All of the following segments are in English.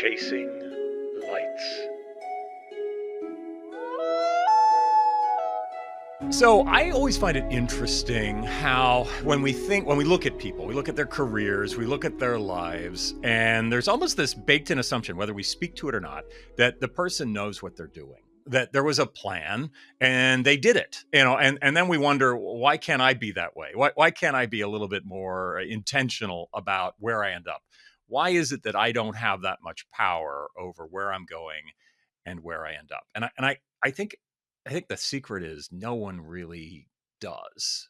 Chasing Lights. So I always find it interesting how when we look at people, we look at their careers, we look at their lives, and there's almost this baked in assumption, whether we speak to it or not, that the person knows what they're doing, that there was a plan and they did it, and then we wonder, why can't I be that way? Why can't I be a little bit more intentional about where I end up? Why is it that I don't have that much power over where I'm going and where I end up? I think the secret is no one really does.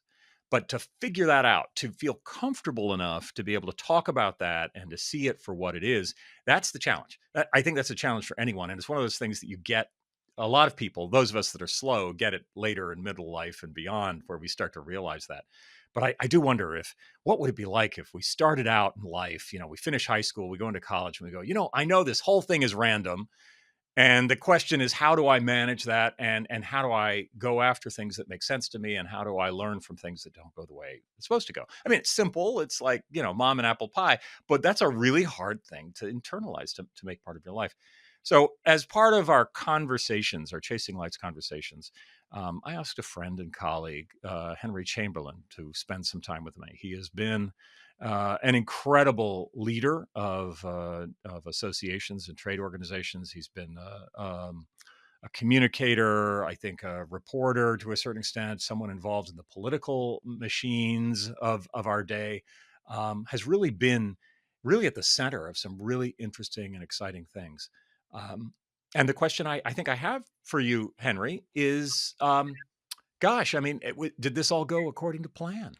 But to figure that out, to feel comfortable enough to be able to talk about that and to see it for what it is, that's the challenge. I think that's a challenge for anyone. And it's one of those things that you get a lot of people, those of us that are slow, get it later in middle life and beyond, where we start to realize that. But I do wonder, what would it be like if we started out in life, we finish high school, we go into college and we go, I know this whole thing is random. And the question is, how do I manage that? And how do I go after things that make sense to me? And how do I learn from things that don't go the way it's supposed to go? I mean, it's simple. It's like, mom and apple pie, but that's a really hard thing to internalize, to make part of your life. So as part of our conversations, our Chasing Lights conversations, I asked a friend and colleague, Henry Chamberlain, to spend some time with me. He has been an incredible leader of associations and trade organizations. He's been a communicator, I think a reporter to a certain extent, someone involved in the political machines of our day, has really been at the center of some really interesting and exciting things. Um, and the question I think I have for you, Henry, is, gosh, I mean, did this all go according to plan?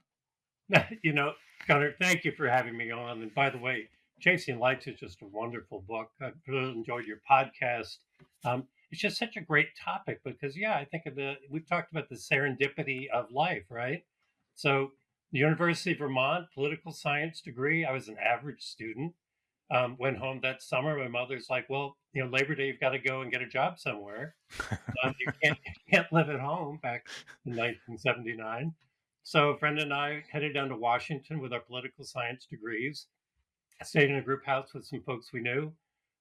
You know, Connor, thank you for having me on. And by the way, Chasing Lights is just a wonderful book. I've really enjoyed your podcast. It's just such a great topic because, yeah, I think we've talked about the serendipity of life, right? So, the University of Vermont, political science degree, I was an average student. Went home that summer. My mother's like, well, Labor Day, you've got to go and get a job somewhere. You can't live at home back in 1979. So a friend and I headed down to Washington with our political science degrees. I stayed in a group house with some folks we knew.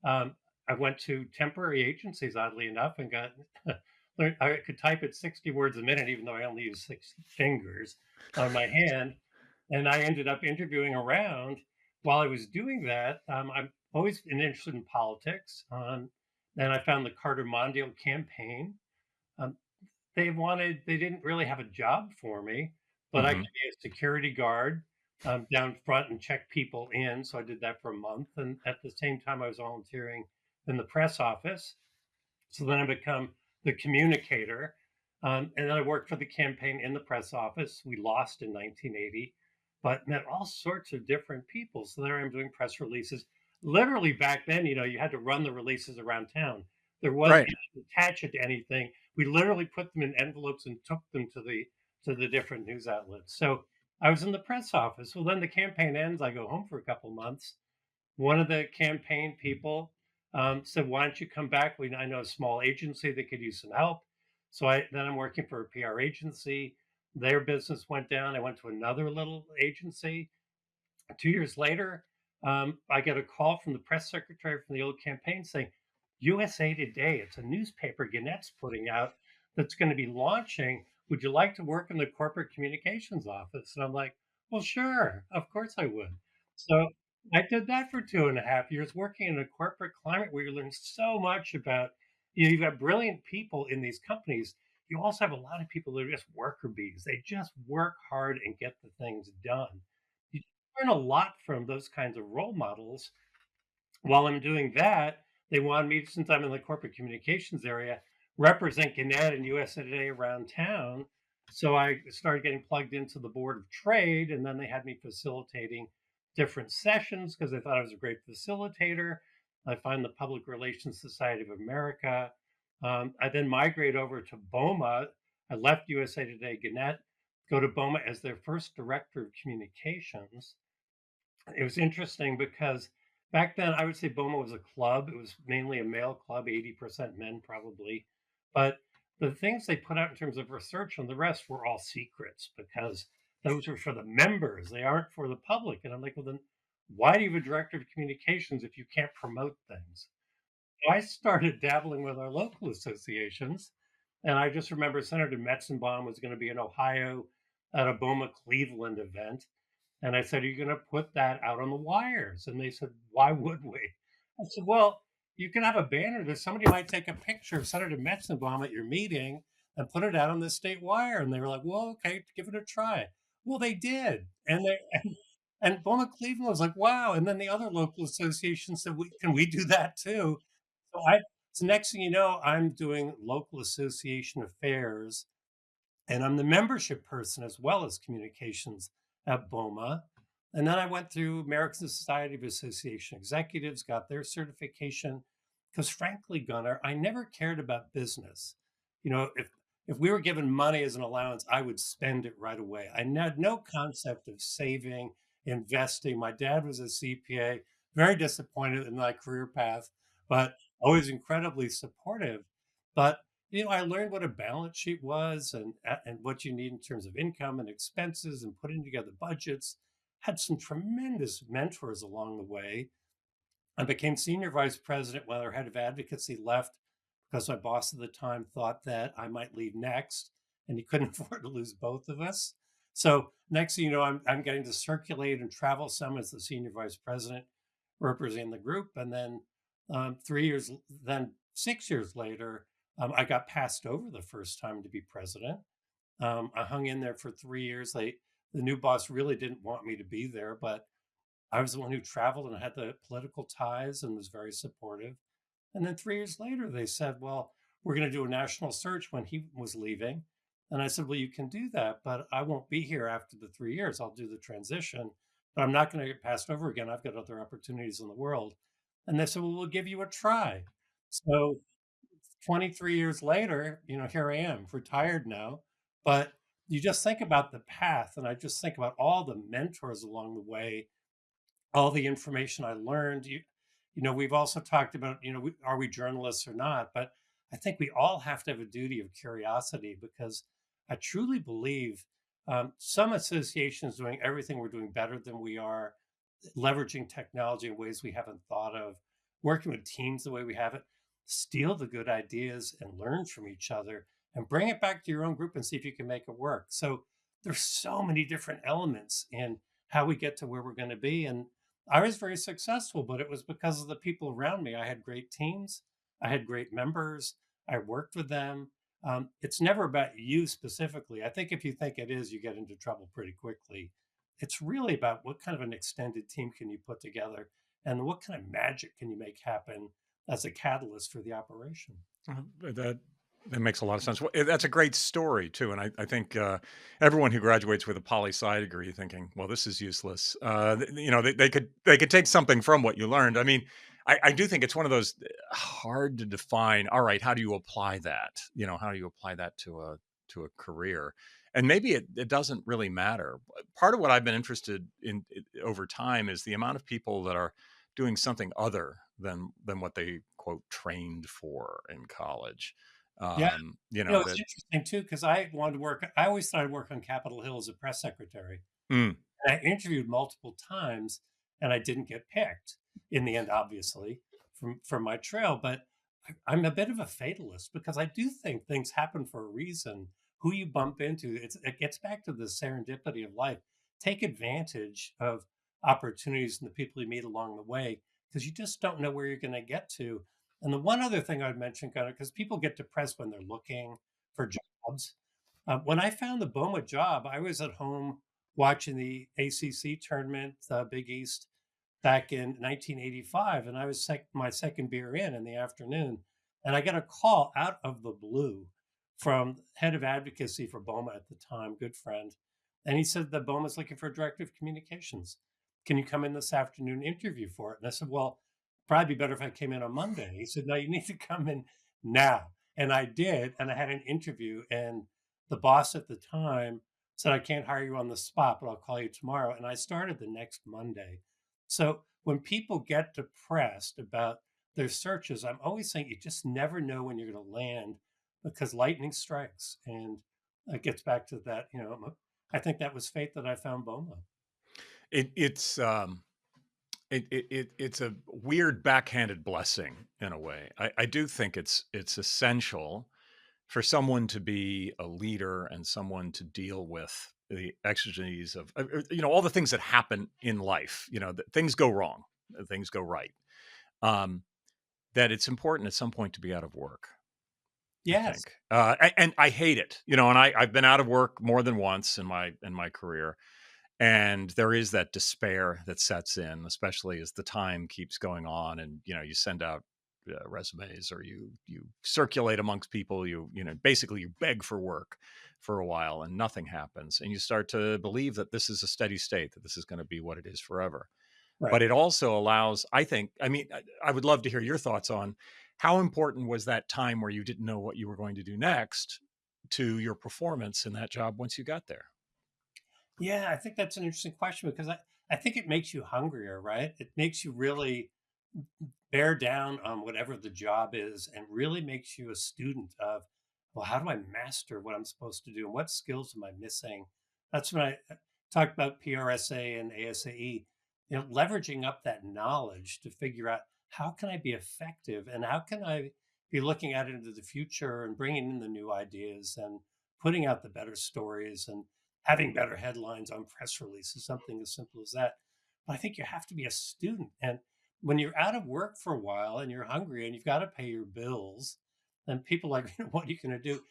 Um, I went to temporary agencies, oddly enough, and got learned I could type at 60 words a minute, even though I only use 6 fingers on my hand. And I ended up interviewing around. While I was doing that, I'm always been interested in politics. And I found the Carter Mondale campaign. Um, they didn't really have a job for me, but I could Hmm. be a security guard down front and check people in. So I did that for a month. And at the same time, I was volunteering in the press office. So then I become the communicator. And then I worked for the campaign in the press office. We lost in 1980, but met all sorts of different people. So there I'm doing press releases. Literally back then, you had to run the releases around town. There was Right. You didn't attach it to anything. We literally put them in envelopes and took them to the different news outlets. So I was in the press office. Well, then the campaign ends. I go home for a couple months. One of the campaign people said, "Why don't you come back? I know a small agency that could use some help." So I'm working for a PR agency. Their business went down. I went to another little agency. 2 years later, I get a call from the press secretary from the old campaign saying, "USA Today, it's a newspaper Gannett's putting out that's going to be launching. Would you like to work in the corporate communications office?" And I'm like, "Well, sure, of course I would." So I did that for 2.5 years, working in a corporate climate where you learn so much about, you've got brilliant people in these companies. You also have a lot of people that are just worker bees. They just work hard and get the things done. You learn a lot from those kinds of role models. While I'm doing that, they wanted me, since I'm in the corporate communications area, represent Gannett and USA Today around town. So I started getting plugged into the board of trade, and then they had me facilitating different sessions because they thought I was a great facilitator. I find the Public Relations Society of America. I then migrate over to BOMA. I left USA Today Gannett, go to BOMA as their first director of communications. It was interesting because back then I would say BOMA was a club. It was mainly a male club, 80% men probably. But the things they put out in terms of research and the rest were all secrets because those were for the members. They aren't for the public. And I'm like, well, then Why do you have a director of communications if you can't promote things? So I started dabbling with our local associations. And I just remember Senator Metzenbaum was going to be in Ohio at a BOMA Cleveland event. And I said, "Are you going to put that out on the wires?" And they said, "Why would we?" I said, "Well, you can have a banner that somebody might take a picture of Senator Metzenbaum at your meeting and put it out on the state wire." And they were like, "Well, okay, give it a try." Well, they did. And BOMA Cleveland was like, "Wow." And then the other local association said, "Can we do that too?" So so next thing you know, I'm doing local association affairs, and I'm the membership person as well as communications at BOMA. And then I went through American Society of Association Executives, got their certification. Because frankly, Gunnar, I never cared about business. You know, if we were given money as an allowance, I would spend it right away. I had no concept of saving, investing. My dad was a CPA, very disappointed in my career path, but always incredibly supportive. But I learned what a balance sheet was and what you need in terms of income and expenses and putting together budgets. Had some tremendous mentors along the way. I became senior vice president when our head of advocacy left because my boss at the time thought that I might leave next, and he couldn't afford to lose both of us. So next thing you know, I'm getting to circulate and travel some as the senior vice president, representing the group, and then 3 years, then 6 years later, I got passed over the first time to be president. I hung in there for 3 years. The new boss really didn't want me to be there, but I was the one who traveled and had the political ties and was very supportive. And then 3 years later, they said, "Well, we're going to do a national search," when he was leaving. And I said, "Well, you can do that, but I won't be here after the 3 years. I'll do the transition, but I'm not going to get passed over again. I've got other opportunities in the world." And they said, "Well, we'll give you a try." So 23 years later, here I am, retired now. But you just think about the path, and I just think about all the mentors along the way, all the information I learned. We've also talked about, are we journalists or not? But I think we all have to have a duty of curiosity, because I truly believe some associations doing everything we're doing better than we are, leveraging technology in ways we haven't thought of, working with teams the way we haven't, steal the good ideas and learn from each other and bring it back to your own group and see if you can make it work. So there's so many different elements in how we get to where we're going to be. And I was very successful, but it was because of the people around me. I had great teams, I had great members, I worked with them. It's never about you specifically. I think if you think it is, you get into trouble pretty quickly. It's really about what kind of an extended team can you put together and what kind of magic can you make happen as a catalyst for the operation. That makes a lot of sense. Well, that's a great story too, and I think everyone who graduates with a poli sci degree thinking, "Well, this is useless," they could take something from what you learned. I mean, I do think it's one of those hard to define. All right, how do you apply that? How do you apply that to a career? And maybe it doesn't really matter. Part of what I've been interested in over time is the amount of people that are doing something other than what they quote trained for in college. Yeah. It's That interesting too, because I wanted to work, I always thought I'd work on Capitol Hill as a press secretary. mm, And I interviewed multiple times and I didn't get picked in the end, obviously, from my trail. But I'm a bit of a fatalist, because I do think things happen for a reason. Who you bump into, it gets back to the serendipity of life. Take advantage of opportunities and the people you meet along the way, because you just don't know where you're going to get to. And the one other thing I'd mention, kind of, because people get depressed when they're looking for jobs. When I found the BOMA job, I was at home watching the ACC tournament, Big East, back in 1985, and I was my second beer in the afternoon, and I got a call out of the blue from head of advocacy for BOMA at the time, good friend, and he said that BOMA's looking for a director of communications. Can you come in this afternoon and interview for it? And I said, "Well, probably be better if I came in on Monday." He said, "No, you need to come in now." And I did, and I had an interview, and the boss at the time said, "I can't hire you on the spot, but I'll call you tomorrow." And I started the next Monday. So when people get depressed about their searches, I'm always saying you just never know when you're going to land, because lightning strikes. And it gets back to that, I think that was fate that I found BOMA. it's It's a weird backhanded blessing in a way. I do think it's essential for someone to be a leader and someone to deal with the exigencies of all the things that happen in life. That things go wrong, things go right. Um, that it's important at some point to be out of work. I Yes. think, and I hate it. And I've been out of work more than once in my career, and there is that despair that sets in, especially as the time keeps going on, and you send out resumes, or you circulate amongst people, basically you beg for work for a while and nothing happens, and you start to believe that this is a steady state, that this is going to be what it is forever. But Right. it also allows, I think, I would love to hear your thoughts on how important was that time where you didn't know what you were going to do next to your performance in that job once you got there. Yeah, I think that's an interesting question because I think it makes you hungrier, right? It makes you really bear down on whatever the job is and really makes you a student of, well, how do I master what I'm supposed to do and what skills am I missing? That's when I talk about PRSA and ASAE, leveraging up that knowledge to figure out how can I be effective and how can I be looking out into the future and bringing in the new ideas and putting out the better stories and having better headlines on press releases, something as simple as that. But I think you have to be a student. And when you're out of work for a while and you're hungry and you've got to pay your bills, and people are like, what are you going to do?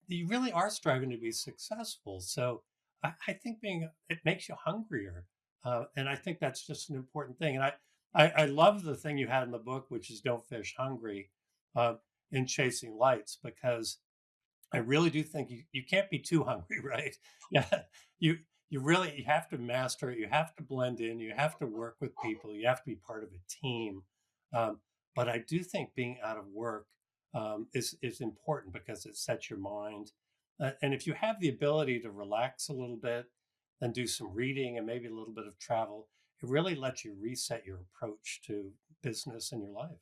You really are striving to be successful. So I think it makes you hungrier. And I think that's just an important thing. And I love the thing you had in the book, which is don't fish hungry uh, in chasing lights, because I really do think you can't be too hungry, right? Yeah, you you have to master it. You have to blend in. You have to work with people. You have to be part of a team. Um, but I do think being out of work is important because it sets your mind. And if you have the ability to relax a little bit and do some reading and maybe a little bit of travel, it really lets you reset your approach to business and your life.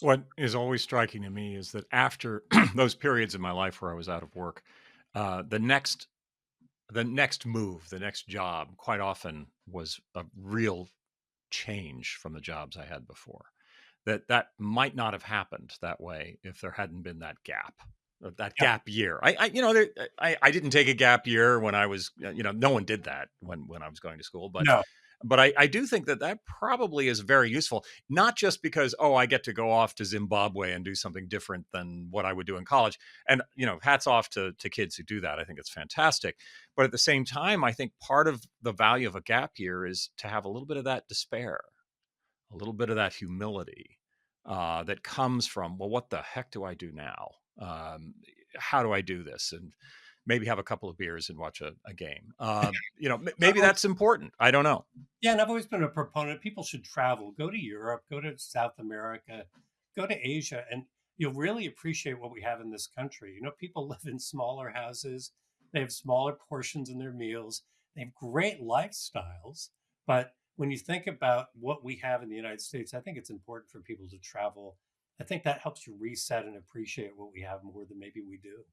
What is always striking to me is that after those periods in my life where I was out of work, the next move, the next job, quite often was a real change from the jobs I had before. That might not have happened that way if there hadn't been that gap, that Yeah. gap year. I didn't take a gap year when I was, no one did that when I was going to school, but No. I do think that probably is very useful, not just because, oh, I get to go off to Zimbabwe and do something different than what I would do in college. And, hats off to kids who do that. I think it's fantastic. But at the same time, I think part of the value of a gap year is to have a little bit of that despair, a little bit of that humility that comes from, well, what the heck do I do now? How do I do this? And maybe have a couple of beers and watch a game. I've Maybe always that's important. I don't know. Yeah, and I've always been a proponent. People should travel, go to Europe, go to South America, go to Asia, and you'll really appreciate what we have in this country. People live in smaller houses, they have smaller portions in their meals, they have great lifestyles. But when you think about what we have in the United States, I think it's important for people to travel. I think that helps you reset and appreciate what we have more than maybe we do.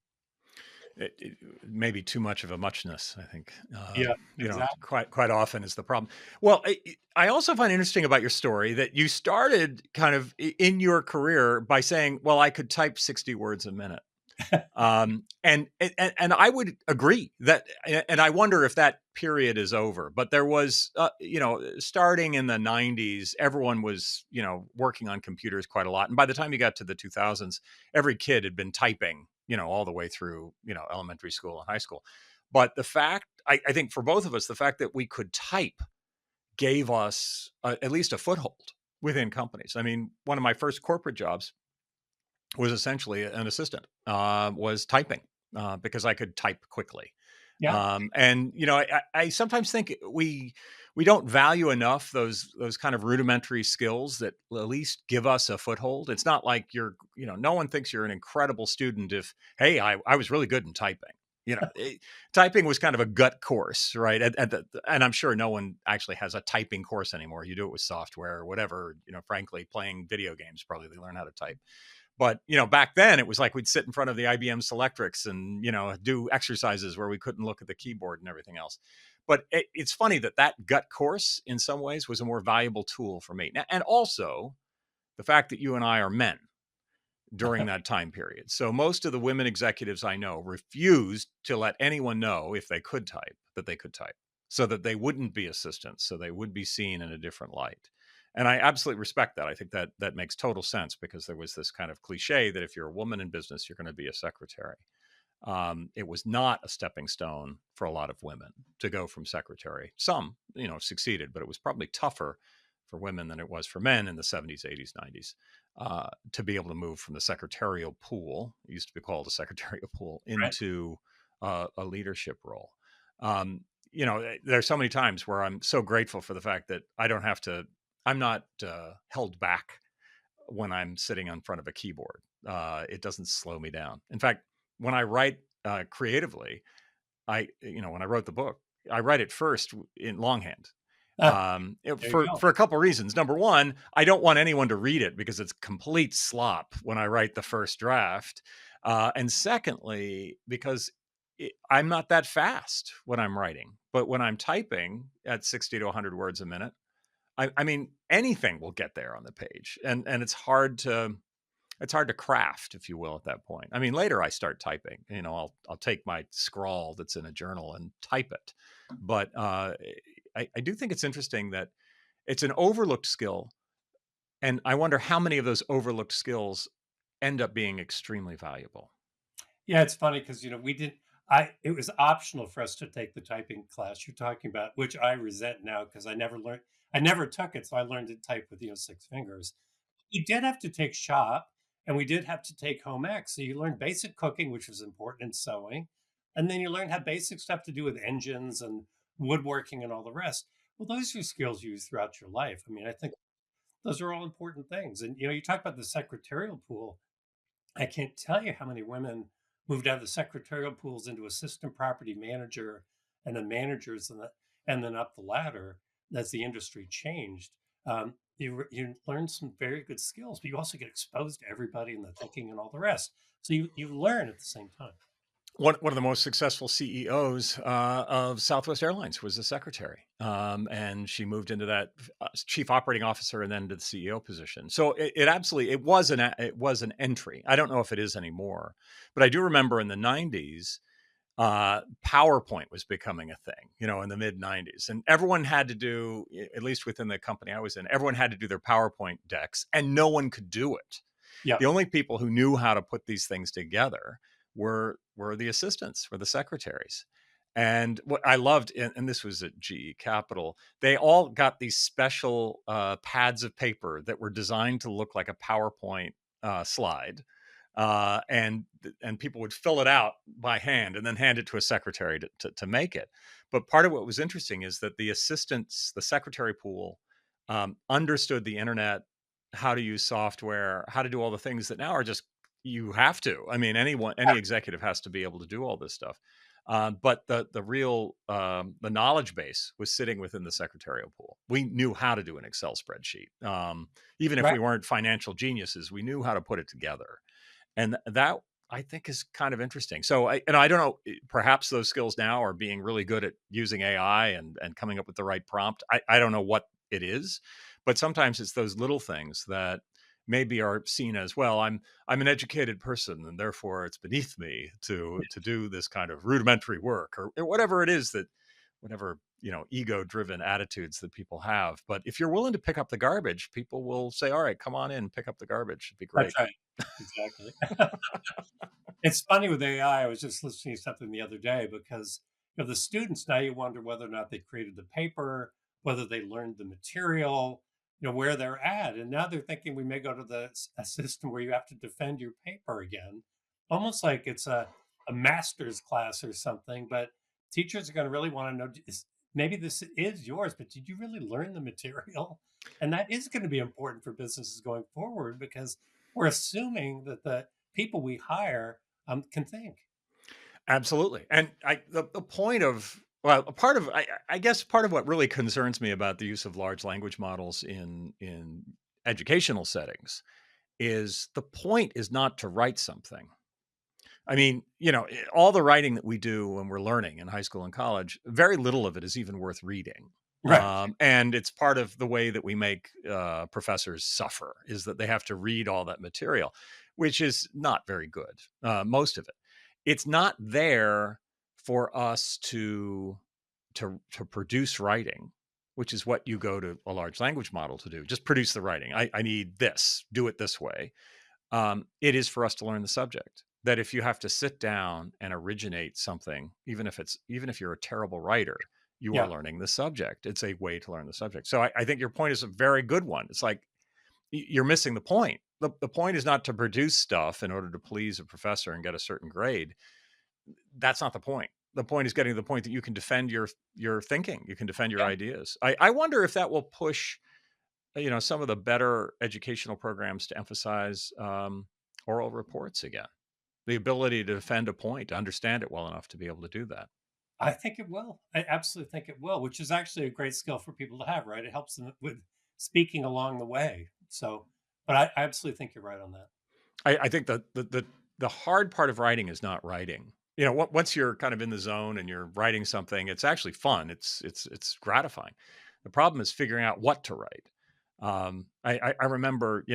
It may be too much of a muchness, I think. Yeah, exactly. Quite often is the problem. Well, I also find interesting about your story that you started kind of in your career by saying, "Well, I could type 60 words a minute." And I would agree that, and I wonder if that period is over. But there was, starting in the '90s, everyone was, working on computers quite a lot, and by the time you got to the 2000s, every kid had been typing, all the way through, elementary school and high school. But the fact, I think for both of us, the fact that we could type gave us at least a foothold within companies. I mean, one of my first corporate jobs was essentially an assistant, was typing, because I could type quickly. Yeah. And I sometimes think we don't value enough those kind of rudimentary skills that at least give us a foothold. It's not like no one thinks you're an incredible student if, hey, I was really good in typing. Typing was kind of a gut course, right? And I'm sure no one actually has a typing course anymore. You do it with software or whatever. Frankly, playing video games, probably they learn how to type. But, back then it was like we'd sit in front of the IBM Selectrix and, do exercises where we couldn't look at the keyboard and everything else. But it's funny that that gut course, in some ways, was a more valuable tool for me. And also the fact that you and I are men during that time period. So most of the women executives I know refused to let anyone know if they could type that they could type, so that they wouldn't be assistants, so they would be seen in a different light. And I absolutely respect that. I think that that makes total sense, because there was this kind of cliche that if you're a woman in business, you're going to be a secretary. It was not a stepping stone for a lot of women to go from secretary. Some, succeeded, but it was probably tougher for women than it was for men in the 70s, 80s, 90s, to be able to move from the secretarial pool, it used to be called a secretarial pool, Right. into a leadership role. There's so many times where I'm so grateful for the fact that I'm not held back when I'm sitting in front of a keyboard. It doesn't slow me down. In fact, when I write creatively, when I wrote the book, I write it first in longhand. Ah, there you For go. a couple of reasons. Number one, I don't want anyone to read it because it's complete slop when I write the first draft. And secondly, because I'm not that fast when I'm writing, but when I'm typing at 60 to 100 words a minute, I mean, anything will get there on the page, and it's hard to craft, if you will, at that point. I mean, later I start typing. I'll take my scrawl that's in a journal and type it. But I do think it's interesting that it's an overlooked skill, and I wonder how many of those overlooked skills end up being extremely valuable. Yeah, it's funny because we didn't. I It was optional for us to take the typing class you're talking about, which I resent now because I never learned. I never took it, so I learned to type with 6 fingers. We did have to take shop, and we did have to take home ec. So you learn basic cooking, which was important, in sewing, and then you learn how basic stuff to do with engines and woodworking and all the rest. Well, those are skills you use throughout your life. I mean, I think those are all important things. And you talk about the secretarial pool. I can't tell you how many women moved out of the secretarial pools into assistant property manager and then managers, and then up the ladder as the industry changed. You learn some very good skills, but you also get exposed to everybody and the thinking and all the rest. So you learn at the same time. One of the most successful CEOs of Southwest Airlines was the secretary, and she moved into that chief operating officer and then to the CEO position. So it absolutely it was an entry. I don't know if it is anymore, but I do remember in the '90s, PowerPoint was becoming a thing. In the mid '90s, and everyone had to do, at least within the company I was in, everyone had to do their PowerPoint decks, and no one could do it. Yeah. The only people who knew how to put these things together were the assistants, were the secretaries. And what I loved, and this was at GE Capital, they all got these special pads of paper that were designed to look like a PowerPoint slide, and people would fill it out by hand and then hand it to a secretary to make it. But part of what was interesting is that the assistants, the secretary pool, understood the internet, how to use software, how to do all the things that now are just, you have to. I mean, any executive has to be able to do all this stuff. But the real the knowledge base was sitting within the secretarial pool. We knew how to do an Excel spreadsheet, even if Right. we weren't financial geniuses. We knew how to put it together, and that, I think, is kind of interesting. So I don't know, perhaps those skills now are being really good at using AI and coming up with the right prompt. I don't know what it is, but sometimes it's those little things that maybe are seen as, well, I'm an educated person and therefore it's beneath me to do this kind of rudimentary work, or whatever it is, that whatever, ego driven attitudes that people have. But if you're willing to pick up the garbage, people will say, all right, come on in, pick up the garbage, it'd be That's great. right. Exactly. It's funny with AI. I was just listening to something the other day because the students, now you wonder whether or not they created the paper, whether they learned the material, where they're at, and now they're thinking we may go to a system where you have to defend your paper again, almost like it's a master's class or something. But teachers are going to really want to know, maybe this is yours, but did you really learn the material? And that is going to be important for businesses going forward because we're assuming that the people we hire can think. Absolutely. And the point of, well, a part of, I guess part of what really concerns me about the use of large language models in educational settings is, the point is not to write something. I mean, all the writing that we do when we're learning in high school and college, very little of it is even worth reading. Right. And it's part of the way that we make professors suffer is that they have to read all that material, which is not very good. Most of it, it's not there for us to produce writing, which is what you go to a large language model to do. Just produce the writing. I need this. Do it this way. It is for us to learn the subject. That if you have to sit down and originate something, even if you're a terrible writer, you are Yeah. learning the subject. It's a way to learn the subject. So I think your point is a very good one. It's like you're missing the point. The point is not to produce stuff in order to please a professor and get a certain grade. That's not the point. The point is getting to the point that you can defend your thinking. You can defend your Yeah. ideas. I wonder if that will push some of the better educational programs to emphasize oral reports again, the ability to defend a point, to understand it well enough to be able to do that. I think it will. I absolutely think it will, which is actually a great skill for people to have, right? It helps them with speaking along the way. So, but I absolutely think you're right on that. I think the hard part of writing is not writing. Once you're kind of in the zone and you're writing something, it's actually fun. It's gratifying. The problem is figuring out what to write. I remember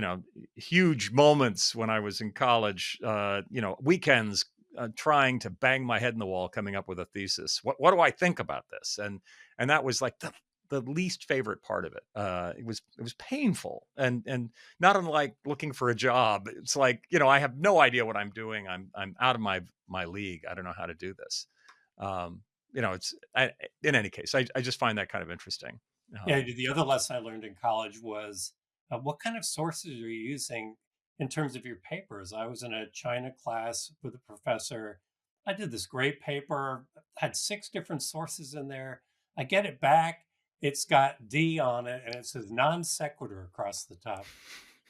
huge moments when I was in college. Weekends trying to bang my head in the wall, coming up with a thesis. What do I think about this? And that was like the least favorite part of it. It was painful and not unlike looking for a job. It's like, I have no idea what I'm doing. I'm out of my league. I don't know how to do this. In any case, I just find that kind of interesting. Yeah, Um, the other lesson I learned in college was what kind of sources are you using in terms of your papers? I was in a China class with a professor. I did this great paper, had six different sources in there. I get it back. It's got D on it and it says non sequitur across the top.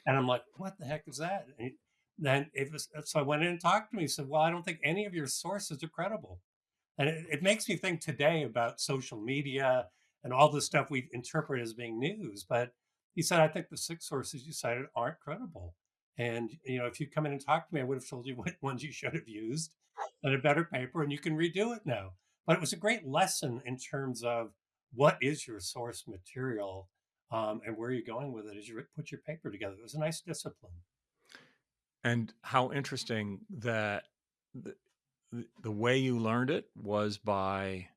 And I'm like, what the heck is that? And then it was, so I went in and talked to me. He said, well, I don't think any of your sources are credible. And it makes me think today about social media and all the stuff we interpret as being news. But he said, I think the six sources you cited aren't credible. And, if you come in and talk to me, I would have told you what ones you should have used and a better paper, and you can redo it now. But it was a great lesson in terms of what is your source material, and where you're going with it as you put your paper together. It was a nice discipline. and how interesting that the, the way you learned it was by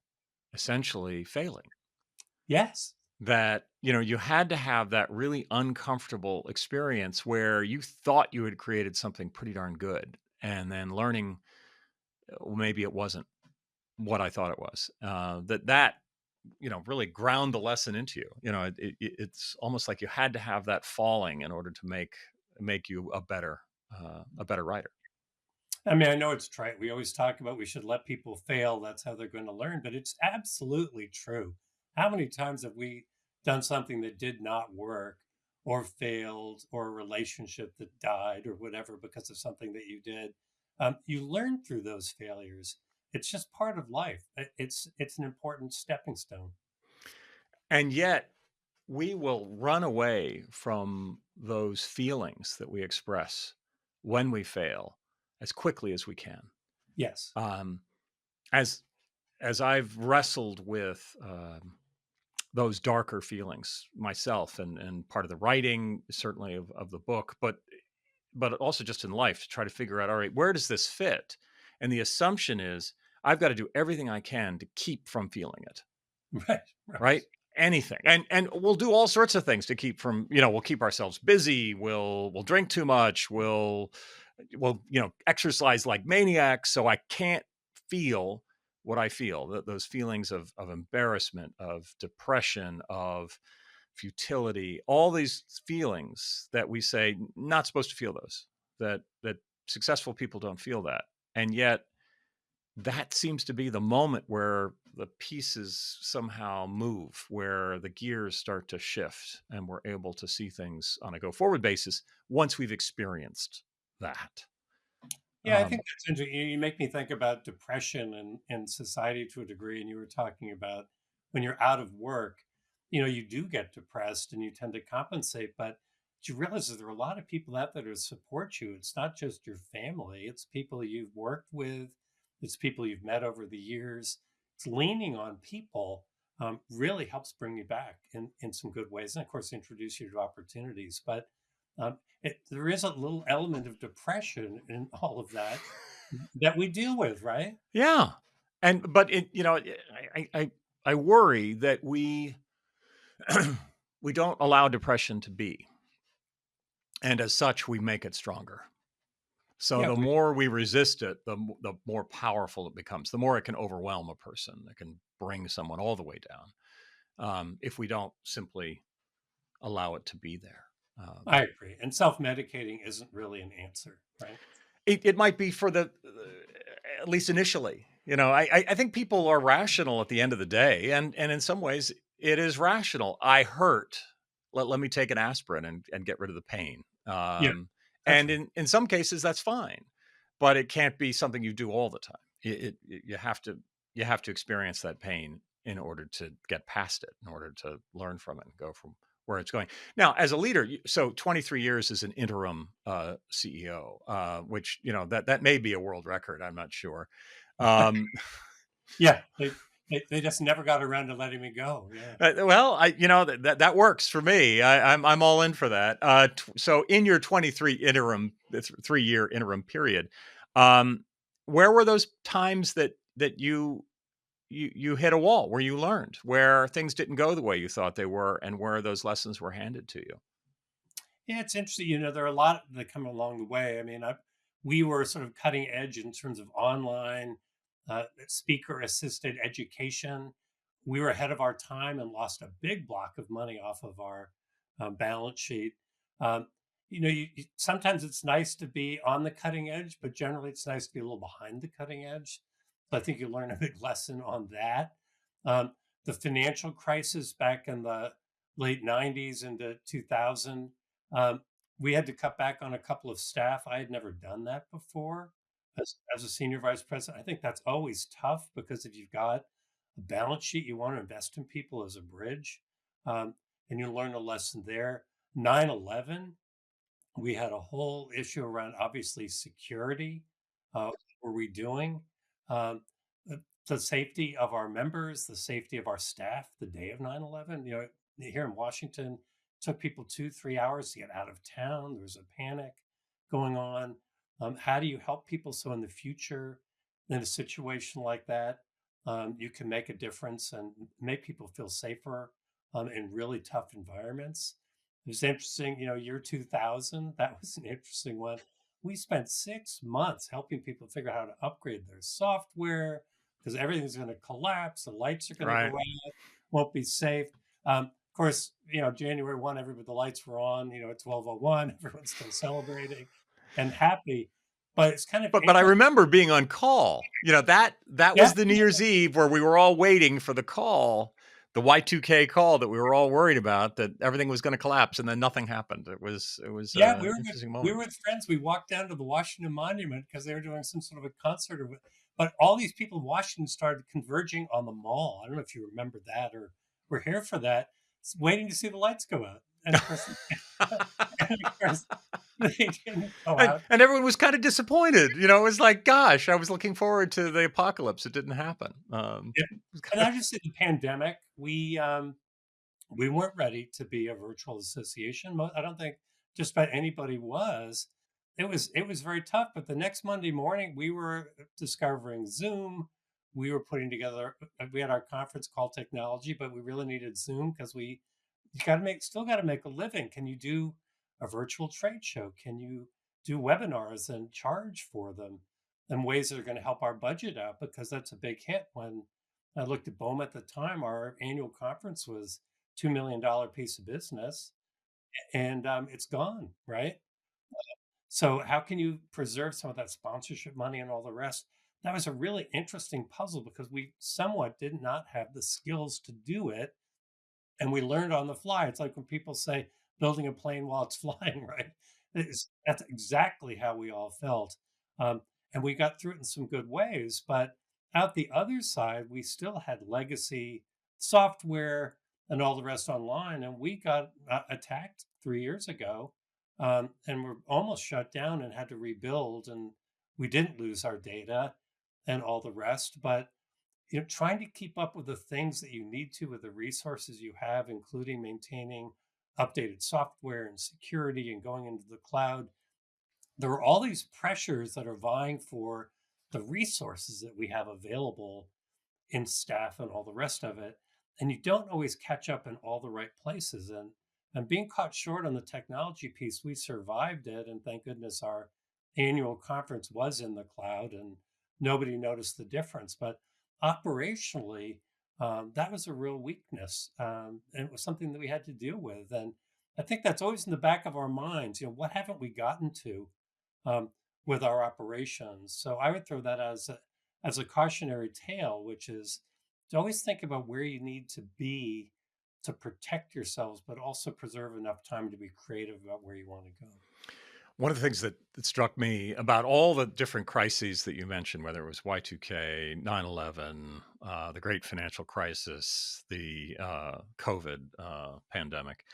essentially failing. Yes. That you had to have that really uncomfortable experience where you thought you had created something pretty darn good, and then learning, well, maybe it wasn't what I thought it was. That really ground the lesson into you. It's almost like you had to have that falling in order to make you a better writer. I mean, I know it's trite. We always talk about we should let people fail. That's how they're going to learn. But it's absolutely true. How many times have we done something that did not work or failed or a relationship that died or whatever because of something that you did? You learn through those failures. It's just part of life. It's an important stepping stone. And yet we will run away from those feelings that we express when we fail as quickly as we can. Yes. Um, as as I've wrestled with those darker feelings myself, and part of the writing, certainly of the book, but also just in life, to try to figure out, all right, where does this fit? And the assumption is I've got to do everything I can to keep from feeling it. Right. Right. Right? Anything. And we'll do all sorts of things to keep from, we'll keep ourselves busy, we'll drink too much, we'll exercise like maniacs so I can't feel what I feel. Those feelings of embarrassment, of depression, of futility, all these feelings that we say not supposed to feel those. That successful people don't feel that. And yet that seems to be the moment where the pieces somehow move, where the gears start to shift, and we're able to see things on a go forward basis once we've experienced that. Yeah, I think Um, that's interesting. You make me think about depression and society to a degree. And you were talking about when you're out of work, you do get depressed and you tend to compensate. But you realize that there are a lot of people out there to support you. It's not just your family, it's people you've worked with, it's people you've met over the years. It's leaning on people really helps bring you back in some good ways. And of course, introduce you to opportunities. But there is a little element of depression in all of that that we deal with, right? Yeah. And but it, I worry that we don't allow depression to be. And as such, we make it stronger. So Yeah, the more we resist it, the more powerful it becomes. The more it can overwhelm a person. It can bring someone all the way down. If we don't simply allow it to be there. I agree. And self medicating isn't really an answer, right? It might be for the at least initially. I think people are rational at the end of the day, and in some ways it is rational. I hurt. Let me take an aspirin and get rid of the pain. Yeah, that's And right. in some cases that's fine, but it can't be something you do all the time. You have to experience that pain in order to get past it, in order to learn from it and go from where it's going. Now, as a leader, so 23 years as an interim CEO, which that may be a world record. I'm not sure. Um, Yeah, they just never got around to letting me go. Yeah. well, that works for me. I'm all in for that. So in your 3-year interim period, um, where were those times that you hit a wall, where you learned, where things didn't go the way you thought they were, and where those lessons were handed to you? Yeah, it's interesting. There are a lot that come along the way. We were sort of cutting edge in terms of online speaker assisted education. We were ahead of our time and lost a big block of money off of our balance sheet. Um, sometimes it's nice to be on the cutting edge, but generally it's nice to be a little behind the cutting edge. So I think you learn a big lesson on that. Um, the financial crisis back in the late 90s into 2000, um, we had to cut back on a couple of staff. I had never done that before as a senior vice president. I think that's always tough because if you've got a balance sheet, you want to invest in people as a bridge, um, and you learn a lesson there. 9/11, we had a whole issue around obviously security. What were we doing? Um, the safety of our members, the safety of our staff the day of 9/11. Here in Washington, it took people 2, 3 hours to get out of town. There was a panic going on. How do you help people so in the future, in a situation like that, you can make a difference and make people feel safer in really tough environments? It was interesting, year 2000, that was an interesting one. We spent 6 months helping people figure out how to upgrade their software because everything's going to collapse. The lights are going to go Right. out, won't be safe. Of course, January 1, everybody, the lights were on, at 12:01, everyone's still celebrating and happy. But it's kind of But I interesting. remember being on call. That Yeah, was the New Year's Eve where we were all waiting for the call, the Y2K call that we were all worried about, that everything was gonna collapse, and then nothing happened. It was yeah, an interesting we moment. were with friends. We walked down to the Washington Monument because they were doing some sort of a concert. But all these people in Washington started converging on the mall. I don't know if you remember that or were here for that, waiting to see the lights go out. And of course, and of course, they didn't go And out. everyone was kinda disappointed, it was like, gosh, I was looking forward to the apocalypse, it didn't happen. Yeah. It was And kind I just said the pandemic, we weren't ready to be a virtual association. I don't think just about anybody was. It was very tough. But the next Monday morning, we were discovering Zoom. We were putting together. We had our conference call technology, but we really needed Zoom because you got to got to make a living. Can you do a virtual trade show? Can you do webinars and charge for them in ways that are going to help our budget out? Because that's a big hit. When I looked at BOMA at the time, our annual conference was $2 million piece of business, and it's gone, right? So how can you preserve some of that sponsorship money and all the rest? That was a really interesting puzzle because we somewhat did not have the skills to do it, and we learned on the fly. It's like when people say building a plane while it's flying, right? That's exactly how we all felt. Um, and we got through it in some good ways. But out the other side, we still had legacy software and all the rest online. And we got attacked 3 years ago, and we're almost shut down and had to rebuild. And we didn't lose our data and all the rest, but trying to keep up with the things that you need to with the resources you have, including maintaining updated software and security and going into the cloud. There are all these pressures that are vying for the resources that we have available in staff and all the rest of it. And you don't always catch up in all the right places. And being caught short on the technology piece, we survived it. And thank goodness our annual conference was in the cloud and nobody noticed the difference. But operationally, that was a real weakness. And it was something that we had to deal with. And I think that's always in the back of our minds. What haven't we gotten to um, with our operations? So I would throw that as a cautionary tale, which is to always think about where you need to be to protect yourselves, but also preserve enough time to be creative about where you want to go. One of the things that struck me about all the different crises that you mentioned, whether it was Y2K, 9/11, the great financial crisis, the COVID pandemic,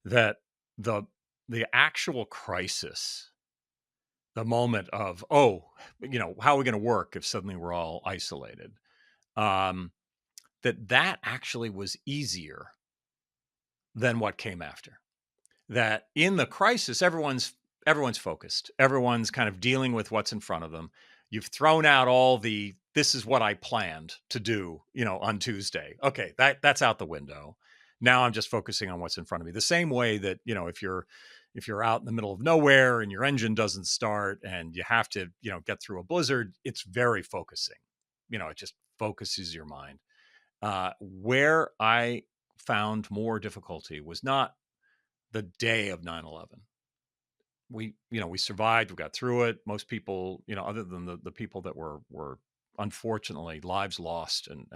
that the the actual crisis, the moment of, oh, how are we going to work if suddenly we're all isolated? Um, that actually was easier than what came after. That in the crisis, everyone's focused. Everyone's kind of dealing with what's in front of them. You've thrown out all the this is what I planned to do, on Tuesday. Okay, that's out the window. Now I'm just focusing on what's in front of me. The same way that, if you're out in the middle of nowhere and your engine doesn't start and you have to, get through a blizzard, it's very focusing. It just focuses your mind. Where I found more difficulty was not the day of 9/11. We survived, we got through it. Most people, other than the people that were unfortunately lives lost and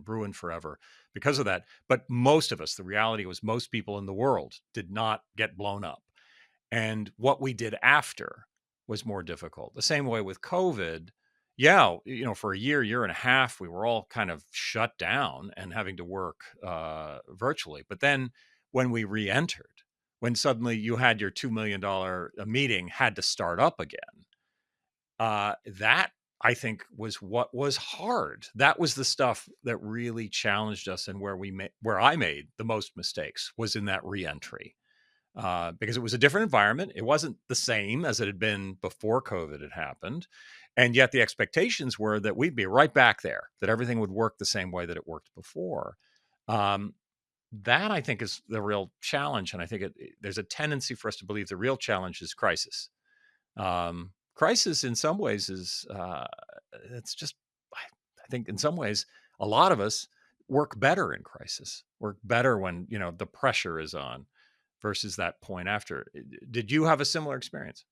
ruined forever because of that. But most of us, the reality was most people in the world did not get blown up. And what we did after was more difficult. The same way with COVID. Yeah, for a year and a half, we were all kind of shut down and having to work virtually. But then when we re-entered, when suddenly you had your $2 million meeting had to start up again, that I think was what was hard. That was the stuff that really challenged us, and where I made the most mistakes was in that re-entry, because it was a different environment. It wasn't the same as it had been before COVID had happened. And yet the expectations were that we'd be right back there, that everything would work the same way that it worked before. Um, that I think is the real challenge. And I think there's a tendency for us to believe the real challenge is crisis. Crisis in some ways is, it's just, I think in some ways, a lot of us work better in crisis, work better when, the pressure is on versus that point after. Did you have a similar experience?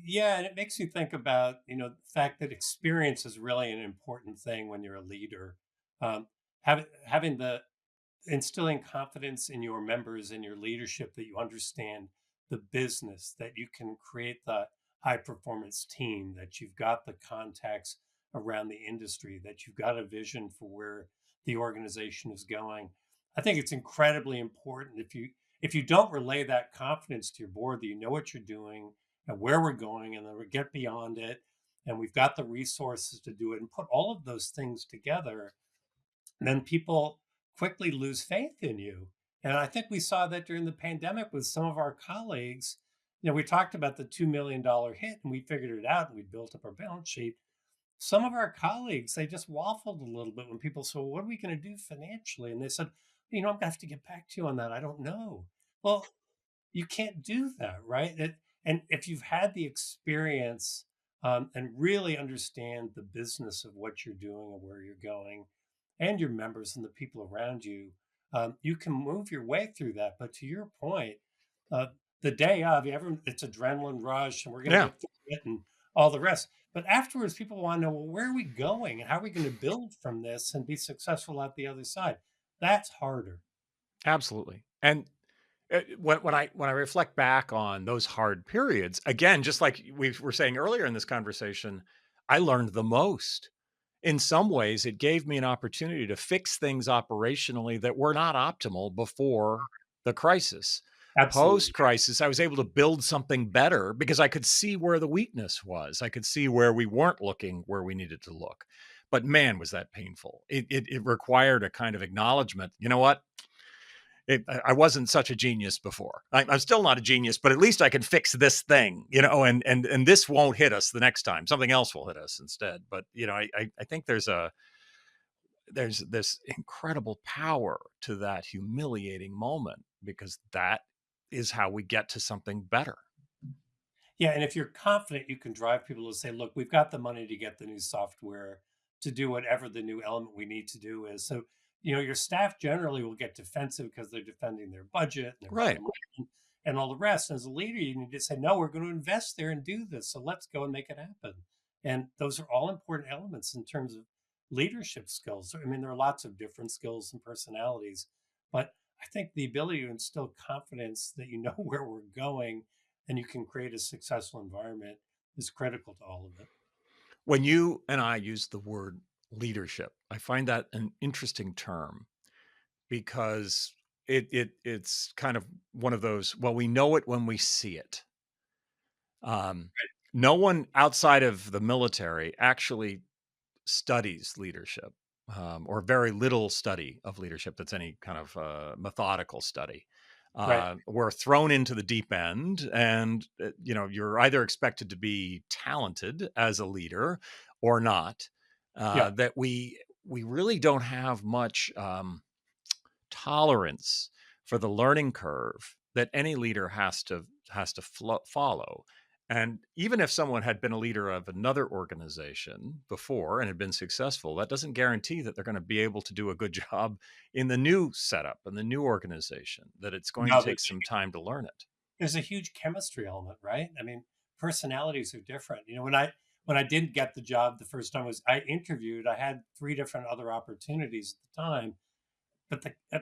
Yeah, and it makes you think about the fact that experience is really an important thing when you're a leader. Having the instilling confidence in your members and your leadership that you understand the business, that you can create the high performance team, that you've got the contacts around the industry, that you've got a vision for where the organization is going. I think it's incredibly important if you don't relay that confidence to your board that you know what you're doing and where we're going and then we get beyond it and we've got the resources to do it and put all of those things together, then people quickly lose faith in you. And I think we saw that during the pandemic with some of our colleagues. We talked about the $2 million hit and we figured it out and we built up our balance sheet. Some of our colleagues, they just waffled a little bit when people said, well, what are we going to do financially? And they said, I'm going to have to get back to you on that. I don't know. Well, you can't do that, right? And if you've had the experience and really understand the business of what you're doing and where you're going, and your members and the people around you, you can move your way through that. But to your point, uh, the day of, it's adrenaline rush, and we're going to Yeah, get through it and all the rest. But afterwards, people want to know, well, where are we going, and how are we going to build from this and be successful at the other side? That's harder. absolutely. And when I reflect back on those hard periods, again, just like we were saying earlier in this conversation, I learned the most. In some ways, it gave me an opportunity to fix things operationally that were not optimal before the crisis. Absolutely. Post crisis, I was able to build something better because I could see where the weakness was. I could see where we weren't looking where we needed to look. But man, was that painful. It required a kind of acknowledgement. You know what? I wasn't such a genius before. I'm still not a genius, but at least I can fix this thing, and this won't hit us the next time. Something else will hit us instead. But I think there's this incredible power to that humiliating moment because that is how we get to something better. Yeah, and if you're confident, you can drive people to say, "Look, we've got the money to get the new software to do whatever the new element we need to do is." So, your staff generally will get defensive because they're defending their budget and their Right. bottom line and all the rest. As a leader, you need to say, "No, we're going to invest there and do this. So let's go and make it happen." And those are all important elements in terms of leadership skills. I mean, there are lots of different skills and personalities, but I think the ability to instill confidence that you know where we're going and you can create a successful environment is critical to all of it. When you and I use the word leadership, I find that an interesting term because it's kind of one of those, well, we know it when we see it. Um, no one outside of the military actually studies leadership, or very little study of leadership that's any kind of methodical study. Right. We're thrown into the deep end, and you're either expected to be talented as a leader or not. Yeah. That we really don't have much tolerance for the learning curve that any leader has to follow. And even if someone had been a leader of another organization before and had been successful, that doesn't guarantee that they're going to be able to do a good job in the new setup and the new organization, that it's going to No, take some time to learn it. there's a huge chemistry element, right? I mean, personalities are different. When I didn't get the job the first time was I interviewed, I had three different other opportunities at the time,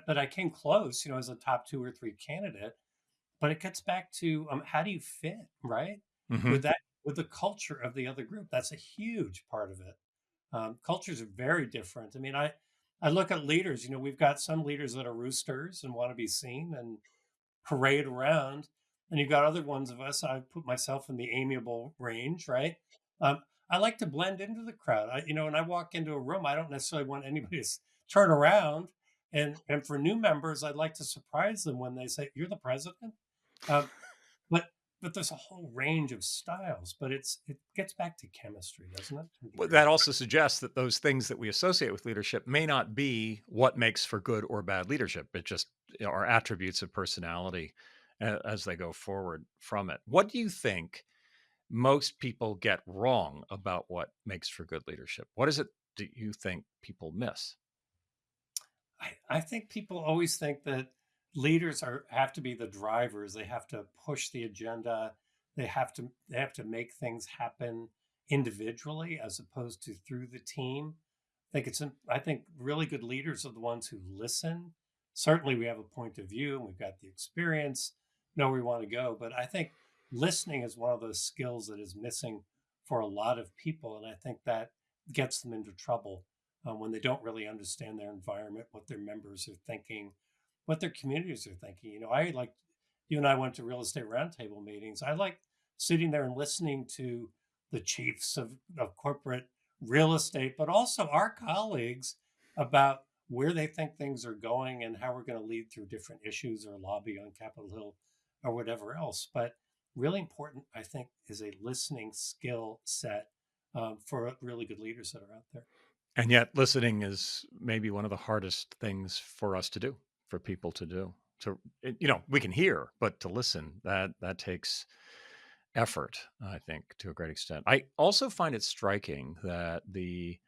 but I came close, as a top two or three candidate. But it gets back to how do you fit, right? Hmm. With that, with the culture of the other group, that's a huge part of it. Cultures are very different. I mean, I look at leaders. We've got some leaders that are roosters and want to be seen and parade around, and you've got other ones of us. I put myself in the amiable range, right? I like to blend into the crowd. When I walk into a room, I don't necessarily want anybody to turn around. And for new members, I'd like to surprise them when they say, "You're the president." Um, but but there's a whole range of styles. But it gets back to chemistry, doesn't it? And But that creativity. also suggests that those things that we associate with leadership may not be what makes for good or bad leadership. It just are attributes of personality as they go forward from it. What do you think most people get wrong about what makes for good leadership? What is it do you think people miss? I think people always think that leaders have to be the drivers. They have to push the agenda. They have to make things happen individually as opposed to through the team. I think really good leaders are the ones who listen. Certainly we have a point of view and we've got the experience, know where we want to go. But I think listening is one of those skills that is missing for a lot of people. And I think that gets them into trouble when they don't really understand their environment, what their members are thinking, what their communities are thinking. You and I went to real estate roundtable meetings. I like sitting there and listening to the chiefs of corporate real estate, but also our colleagues about where they think things are going and how we're going to lead through different issues or lobby on Capitol Hill or whatever else. But really important, I think, is a listening skill set for really good leaders that are out there. And yet, listening is maybe one of the hardest things for us to do, for people to do. So, we can hear, but to listen, that takes effort, I think, to a great extent. I also find it striking that the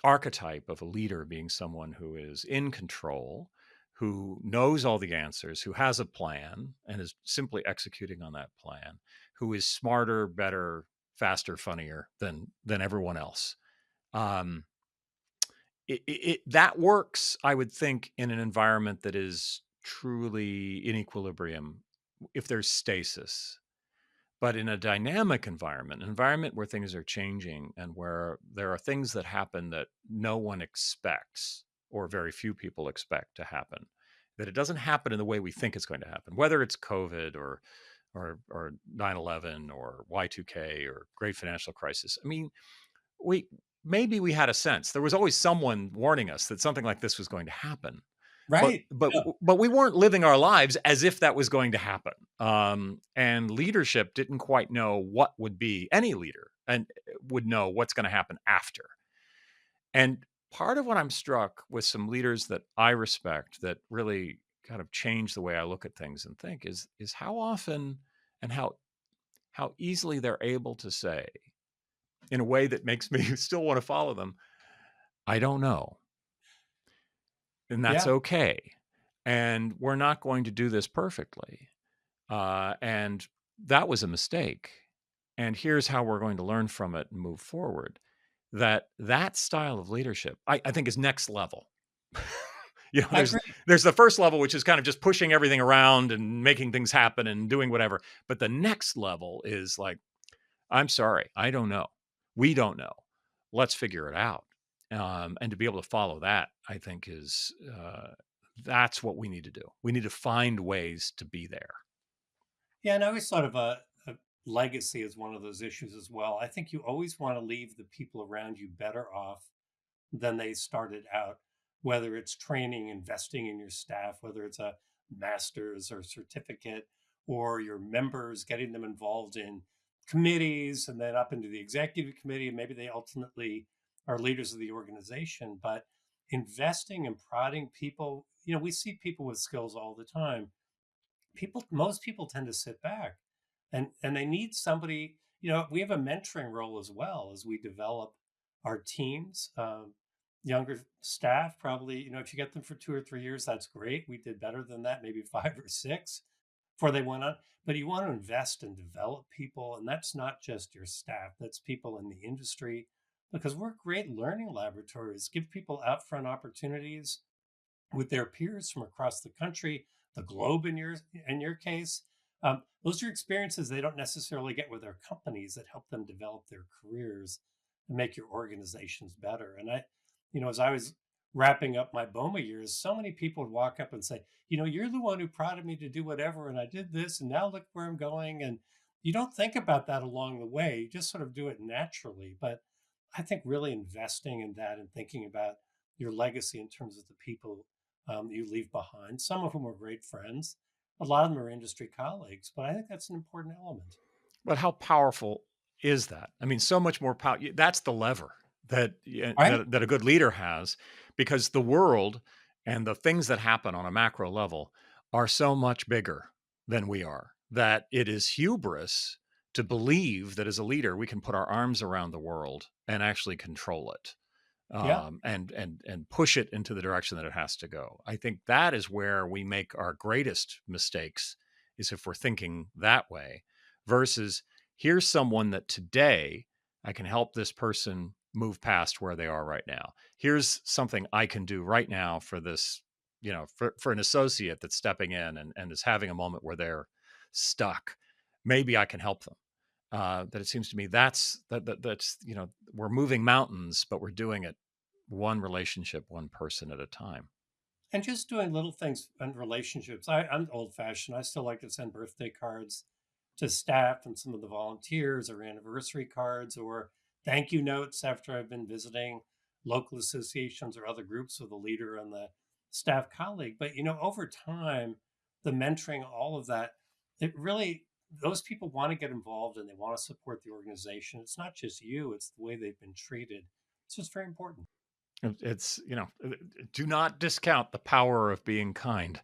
archetype of a leader being someone who is in control, who knows all the answers, who has a plan and is simply executing on that plan, who is smarter, better, faster, funnier than everyone else. Um, that works, I would think, in an environment that is truly in equilibrium, if there's stasis. But in a dynamic environment, an environment where things are changing and where there are things that happen that no one expects or very few people expect to happen, that it doesn't happen in the way we think it's going to happen, whether it's COVID or 9/11 or Y2K or great financial crisis. I mean, we maybe we had a sense. There was always someone warning us that something like this was going to happen. But Right. but Yeah. but we weren't living our lives as if that was going to happen. And leadership didn't quite know what would be any leader and would know what's going to happen after. And part of what I'm struck with some leaders that I respect that really kind of change the way I look at things and think is how often and how easily they're able to say in a way that makes me still want to follow them, I don't know. And that's Yeah. okay. And we're not going to do this perfectly. And that was a mistake. And here's how we're going to learn from it and move forward. That style of leadership, I think, is next level. I agree. There's the first level, which is kind of just pushing everything around and making things happen and doing whatever. But the next level is like, I'm sorry, I don't know. We don't know. Let's figure it out. And to be able to follow that, I think is that's what we need to do. We need to find ways to be there. Yeah, and I always thought of a legacy as one of those issues as well. I think you always want to leave the people around you better off than they started out, whether it's training, investing in your staff, whether it's a master's or certificate, or your members, getting them involved in committees and then up into the executive committee. And maybe they ultimately are leaders of the organization. But investing and prodding people, we see people with skills all the time. Most people tend to sit back and they need somebody. We have a mentoring role as well as we develop our teams. Younger staff, probably, if you get them for 2 or 3 years, that's great. We did better than that, maybe 5 or 6 before they went on. But you want to invest and develop people, and that's not just your staff, that's people in the industry, because we're great learning laboratories. Give people upfront opportunities with their peers from across the country, the globe in your case. Those are experiences they don't necessarily get with their companies that help them develop their careers and make your organizations better. And as I was wrapping up my BOMA years, so many people would walk up and say, you're the one who prodded me to do whatever, and I did this, and now look where I'm going. And you don't think about that along the way; you just sort of do it naturally. But I think really investing in that and thinking about your legacy in terms of the people you leave behind, some of whom are great friends. A lot of them are industry colleagues, but I think that's an important element. But how powerful is that? I mean, so much more power. That's the lever that Right? that a good leader has, because the world and the things that happen on a macro level are so much bigger than we are. That it is hubris to believe that as a leader we can put our arms around the world and actually control it, Yeah. and push it into the direction that it has to go. I think that is where we make our greatest mistakes, is if we're thinking that way, versus here's someone that today I can help this person move past where they are right now. Here's something I can do right now for this, for an associate that's stepping in and is having a moment where they're stuck. Maybe I can help them. That it seems to me that's we're moving mountains, but we're doing it one relationship, one person at a time. And just doing little things in relationships. I'm old fashioned. I still like to send birthday cards to staff and some of the volunteers, or anniversary cards, or thank you notes after I've been visiting local associations or other groups with the leader and the staff colleague. But, over time, the mentoring, all of that, it really, those people want to get involved and they want to support the organization. It's not just you, it's the way they've been treated. It's just very important. It's do not discount the power of being kind.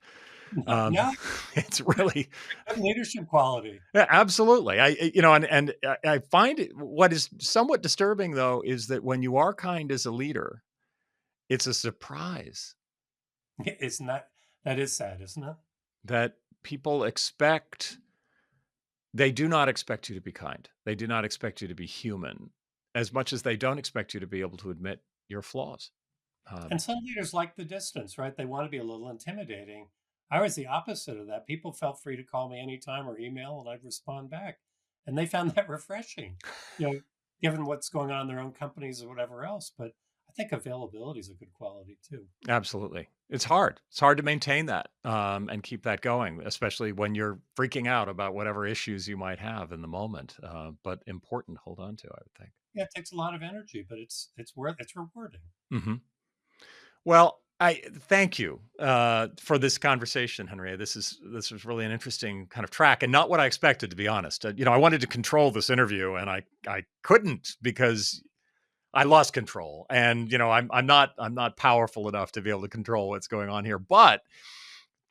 No, Um, no, it's really good leadership quality. yeah, absolutely. I find it, what is somewhat disturbing though is that when you are kind as a leader, it's a surprise It's not, that is sad, isn't it? that people expect. They do not expect you to be kind. They do not expect you to be human, as much as they don't expect you to be able to admit your flaws. And Um, some leaders like the distance, right? They want to be a little intimidating. I was the opposite of that. People felt free to call me anytime or email, and I'd respond back. And they found that refreshing, you know, given what's going on in their own companies or whatever else. But I think availability is a good quality too. Absolutely. It's hard. It's hard to maintain that, and keep that going, especially when you're freaking out about whatever issues you might have in the moment, but important to hold on to, I would think. Yeah, it takes a lot of energy, but it's rewarding. Mhm. Well, I thank you for this conversation, Henry. This was really an interesting kind of track, and not what I expected, to be honest. I wanted to control this interview, and I couldn't because I lost control, and I'm not powerful enough to be able to control what's going on here. But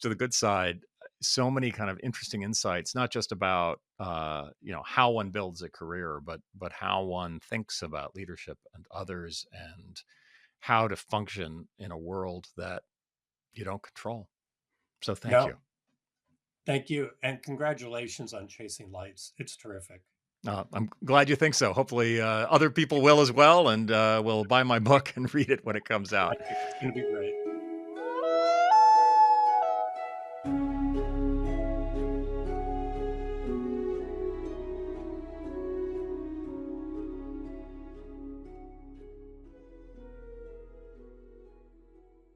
to the good side, so many kind of interesting insights, not just about how one builds a career, but how one thinks about leadership and others, and how to function in a world that you don't control. So thank you. No, thank you, and congratulations on Chasing Lights. It's terrific. I'm glad you think so. Hopefully, other people will as well, and will buy my book and read it when it comes I out. think it's going to be great.